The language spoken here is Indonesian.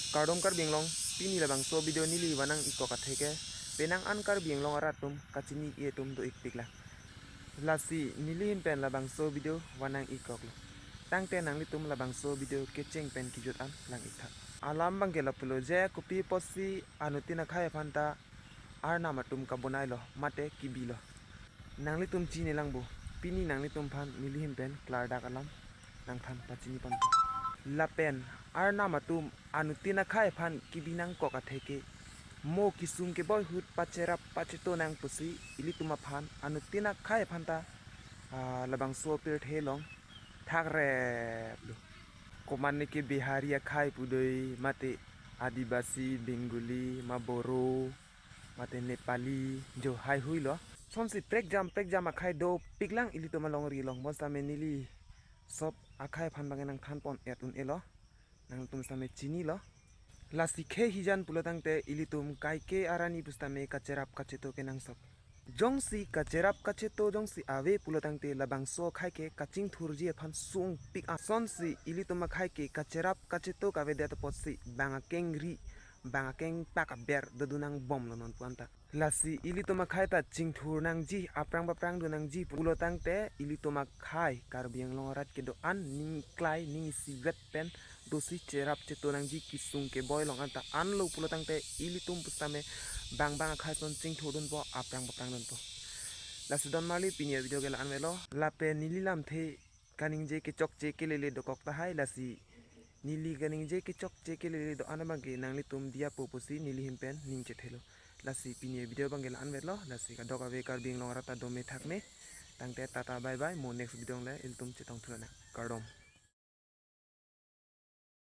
Kardom kar binglong pini labang so video nili wanang iko katheke penang an kar binglong aratum kachini e tum do ikpikla lasi nili hin pen labang so video wanang ikok lo tang te nang litum labang so video kecheng pen kijut an lang itha alam bang gela pulo je kopi posi anutina khai phanta arna matum kabonai lo mate kibilo nang litum chini langbo pini nang litum phan nili hin pen klarda kalam nang than pachini pan lapen arna matum anutina khai phan kibinang koka theke mo kisung ke boy hut pachera pacheto nang pusi ilituma phan anutina khai phanta labang so per thelong thakre komanne ke biharia khai pudoi mate adibasi bengali maboro mate nepali jo hai huilo somsi prek jam khai do piklang ilituma long ri long bosta menili sob akai phan bangen nang than pon etun elo nang tum same chini lo lasi khe hijan pulotang te ilitum kai ke arani pustame kacherap kacheto ke nang sob jongsi kacherap kacheto jongsi awe pulotang te labang so khai ke kaching thurji phan sung pik ason si ilitum khai ke kacherap kacheto ka vede to potsi banga kengri banga keng pak ber dodunang bom lo non puanta lasi ilitoma khai ta chingthur nang ji aprang baprang do nang ji pulotang te ilitoma khai karbiang longarat ke do an ning klai ning sivet pen dosi cherap cheto nang ji kisung ke boy long anta an lo pulotang te ilitum pustame bang bang khai son chingthur dun bo aprang baprang dun po lasi don mali pinia video gela anwelo lape nililam the kaning je ke chok che ke lele do kok ta hai lasi nili ganing je ke chok che ke lele do anamage nangli tum dia poposi nili himpen ning che thelo lasi pinie video bangel anwelo lasi ka doka ve kar bing long rata do me thakne tangte tata bye bye mo next video le iltum che tong thulana kardom